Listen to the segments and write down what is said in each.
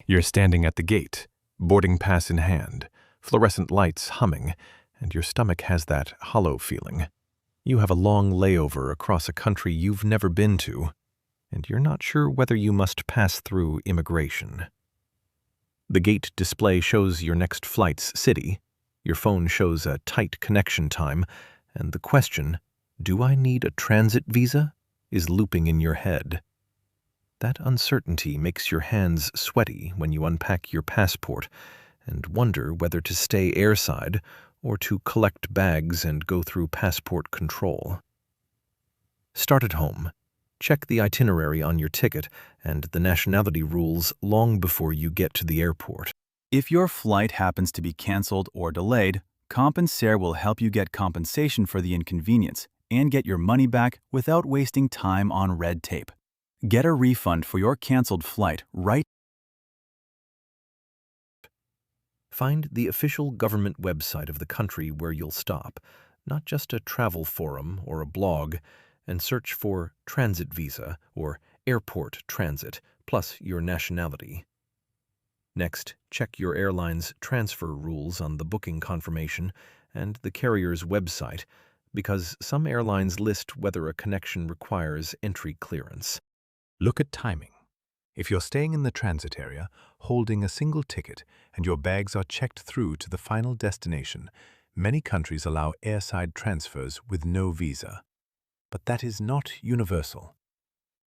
You're standing at the gate, boarding pass in hand, fluorescent lights humming, and your stomach has that hollow feeling. You have a long layover across a country you've never been to, and you're not sure whether you must pass through immigration. The gate display shows your next flight's city, your phone shows a tight connection time, and the question, "Do I need a transit visa?" is looping in your head. That uncertainty makes your hands sweaty when you unpack your passport and wonder whether to stay airside or to collect bags and go through passport control. Start at home. Check the itinerary on your ticket and the nationality rules long before you get to the airport. If your flight happens to be canceled or delayed, Compensair will help you get compensation for the inconvenience and get your money back without wasting time on red tape. Get a refund for your canceled flight right. Find the official government website of the country where you'll stop, not just a travel forum or a blog, and search for transit visa or airport transit, plus your nationality. Next, check your airline's transfer rules on the booking confirmation and the carrier's website, because some airlines list whether a connection requires entry clearance. Look at timing. If you're staying in the transit area, holding a single ticket, and your bags are checked through to the final destination, many countries allow airside transfers with no visa. But that is not universal.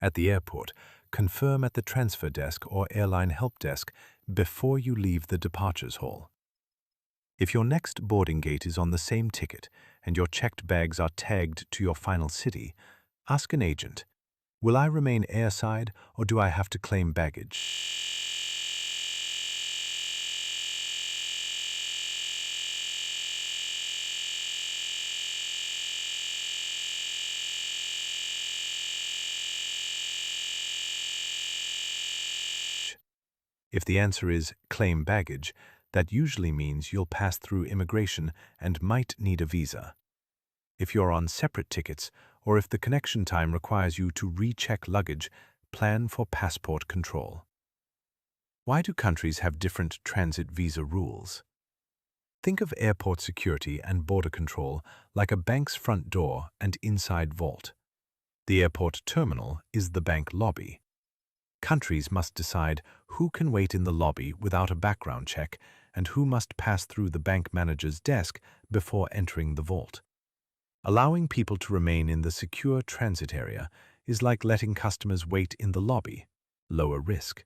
At the airport, confirm at the transfer desk or airline help desk before you leave the departures hall. If your next boarding gate is on the same ticket and your checked bags are tagged to your final city, ask an agent, "Will I remain airside or do I have to claim baggage?" If the answer is claim baggage, that usually means you'll pass through immigration and might need a visa. If you're on separate tickets, or if the connection time requires you to recheck luggage, plan for passport control. Why do countries have different transit visa rules? Think of airport security and border control like a bank's front door and inside vault. The airport terminal is the bank lobby. Countries must decide who can wait in the lobby without a background check and who must pass through the bank manager's desk before entering the vault. Allowing people to remain in the secure transit area is like letting customers wait in the lobby, lower risk.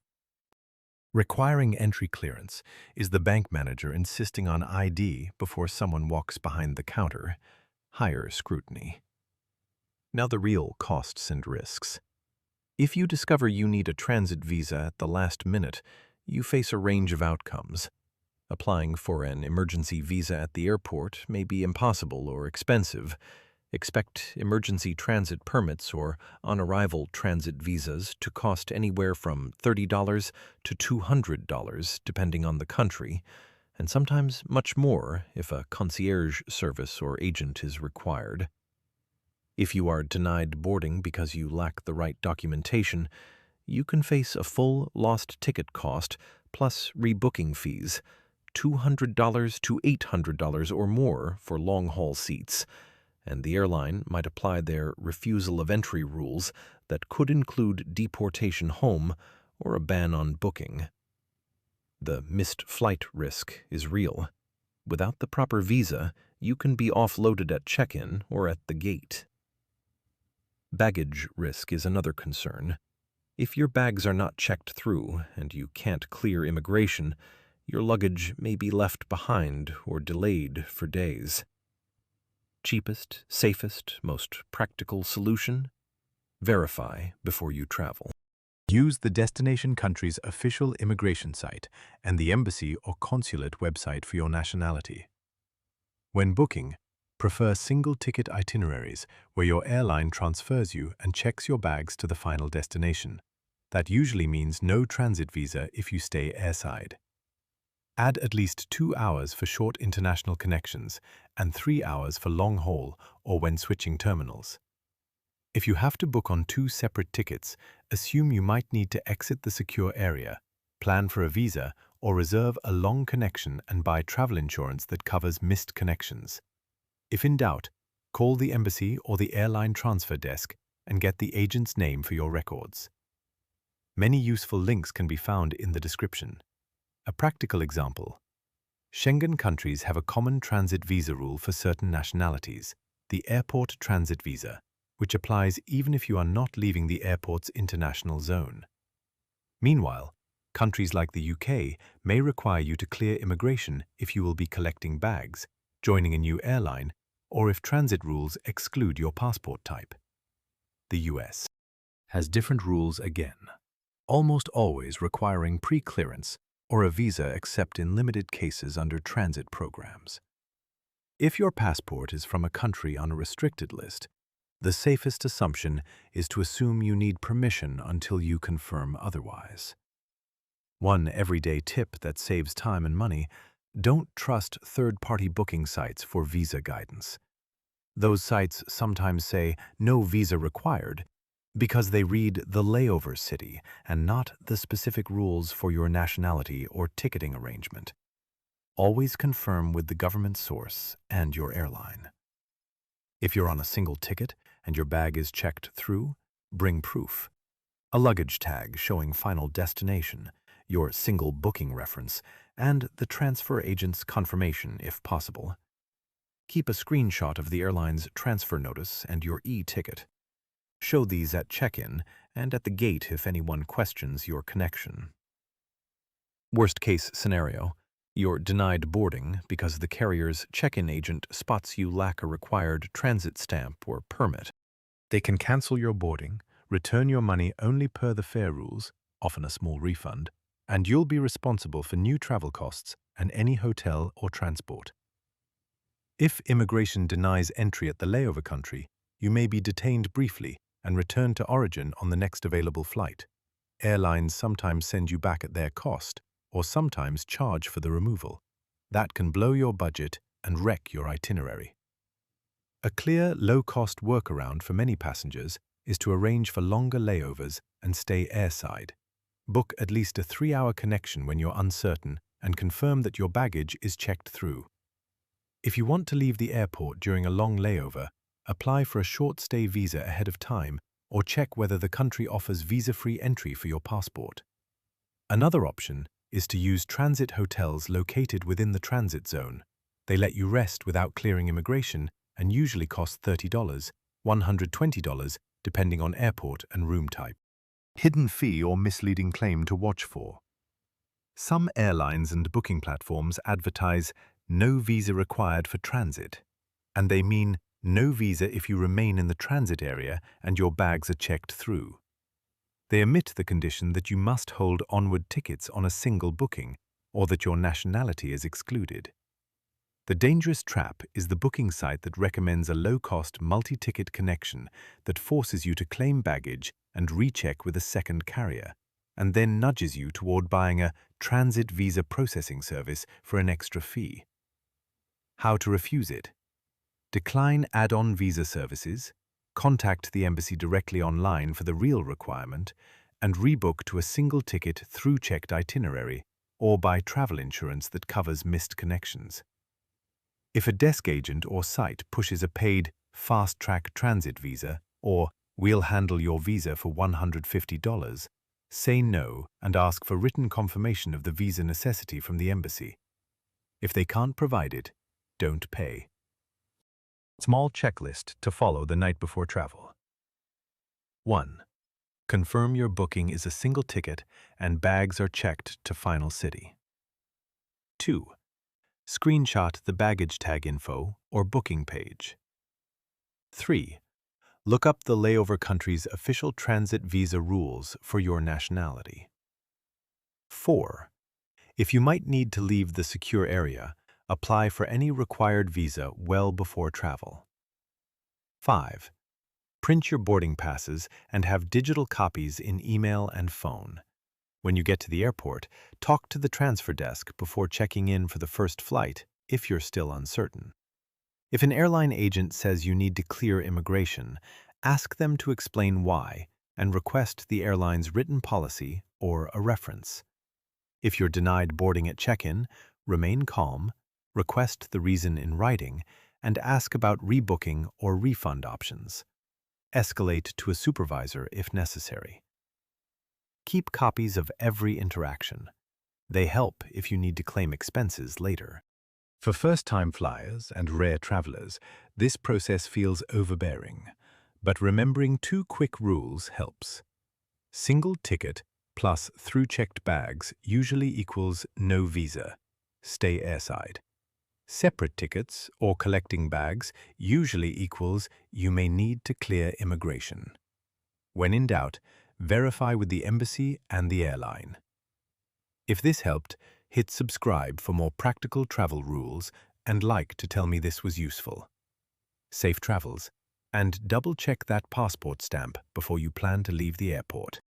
Requiring entry clearance is the bank manager insisting on ID before someone walks behind the counter, higher scrutiny. Now the real costs and risks. If you discover you need a transit visa at the last minute, you face a range of outcomes. Applying for an emergency visa at the airport may be impossible or expensive. Expect emergency transit permits or on-arrival transit visas to cost anywhere from $30 to $200 depending on the country, and sometimes much more if a concierge service or agent is required. If you are denied boarding because you lack the right documentation, you can face a full lost ticket cost plus rebooking fees, $200 to $800 or more for long-haul seats, and the airline might apply their refusal of entry rules that could include deportation home or a ban on booking. The missed flight risk is real. Without the proper visa, you can be offloaded at check-in or at the gate. Baggage risk is another concern. If your bags are not checked through and you can't clear immigration, your luggage may be left behind or delayed for days. Cheapest, safest, most practical solution? Verify before you travel. Use the destination country's official immigration site and the embassy or consulate website for your nationality. When booking, prefer single-ticket itineraries where your airline transfers you and checks your bags to the final destination. That usually means no transit visa if you stay airside. Add at least 2 hours for short international connections and 3 hours for long-haul or when switching terminals. If you have to book on 2 separate tickets, assume you might need to exit the secure area. plan for a visa, or reserve a long connection and buy travel insurance that covers missed connections. If in doubt, call the embassy or the airline transfer desk and get the agent's name for your records. Many useful links can be found in the description. A practical example. Schengen countries have a common transit visa rule for certain nationalities, the airport transit visa, which applies even if you are not leaving the airport's international zone. Meanwhile, countries like the UK may require you to clear immigration if you will be collecting bags, joining a new airline, or if transit rules exclude your passport type. The US has different rules again, almost always requiring pre-clearance or a visa except in limited cases under transit programs. If your passport is from a country on a restricted list, the safest assumption is to assume you need permission until you confirm otherwise. One everyday tip that saves time and money: don't trust third-party booking sites for visa guidance. Those sites sometimes say no visa required because they read the layover city and not the specific rules for your nationality or ticketing arrangement. Always confirm with the government source and your airline. If you're on a single ticket and your bag is checked through, bring proof. A luggage tag showing final destination, your single booking reference, and the transfer agent's confirmation if possible. Keep a screenshot of the airline's transfer notice and your e-ticket. Show these at check-in and at the gate if anyone questions your connection. Worst-case scenario: you're denied boarding because the carrier's check-in agent spots you lack a required transit stamp or permit. They can cancel your boarding, return your money only per the fare rules, often a small refund, and you'll be responsible for new travel costs and any hotel or transport. If immigration denies entry at the layover country, you may be detained briefly and returned to origin on the next available flight. Airlines sometimes send you back at their cost, or sometimes charge for the removal. That can blow your budget and wreck your itinerary. A clear, low-cost workaround for many passengers is to arrange for longer layovers and stay airside. Book at least a 3-hour connection when you're uncertain and confirm that your baggage is checked through. If you want to leave the airport during a long layover, apply for a short-stay visa ahead of time or check whether the country offers visa-free entry for your passport. Another option is to use transit hotels located within the transit zone. They let you rest without clearing immigration and usually cost $30, $120, depending on airport and room type. Hidden fee or misleading claim to watch for. Some airlines and booking platforms advertise no visa required for transit, and they mean no visa if you remain in the transit area and your bags are checked through. They omit the condition that you must hold onward tickets on a single booking or that your nationality is excluded. The dangerous trap is the booking site that recommends a low-cost multi-ticket connection that forces you to claim baggage and recheck with a second carrier, and then nudges you toward buying a transit visa processing service for an extra fee. How to refuse it? Decline add-on visa services, contact the embassy directly online for the real requirement, and rebook to a single ticket through checked itinerary or buy travel insurance that covers missed connections. If a desk agent or site pushes a paid fast-track transit visa or "we'll handle your visa for $150, say no and ask for written confirmation of the visa necessity from the embassy. If they can't provide it, don't pay. Small checklist to follow the night before travel. 1. Confirm your booking is a single ticket and bags are checked to final city. 2. Screenshot the baggage tag info or booking page. 3. Look up the layover country's official transit visa rules for your nationality. 4. If you might need to leave the secure area, apply for any required visa well before travel. 5. Print your boarding passes and have digital copies in email and phone. When you get to the airport, talk to the transfer desk before checking in for the first flight if you're still uncertain. If an airline agent says you need to clear immigration, ask them to explain why and request the airline's written policy or a reference. If you're denied boarding at check-in, remain calm, request the reason in writing, and ask about rebooking or refund options. Escalate to a supervisor if necessary. Keep copies of every interaction. They help if you need to claim expenses later. For first-time flyers and rare travelers, this process feels overbearing, but remembering 2 quick rules helps. Single ticket plus through-checked bags usually equals no visa. Stay airside. Separate tickets or collecting bags usually equals you may need to clear immigration. When in doubt, verify with the embassy and the airline. If this helped, hit subscribe for more practical travel rules and like to tell me this was useful. Safe travels, and double-check that passport stamp before you plan to leave the airport.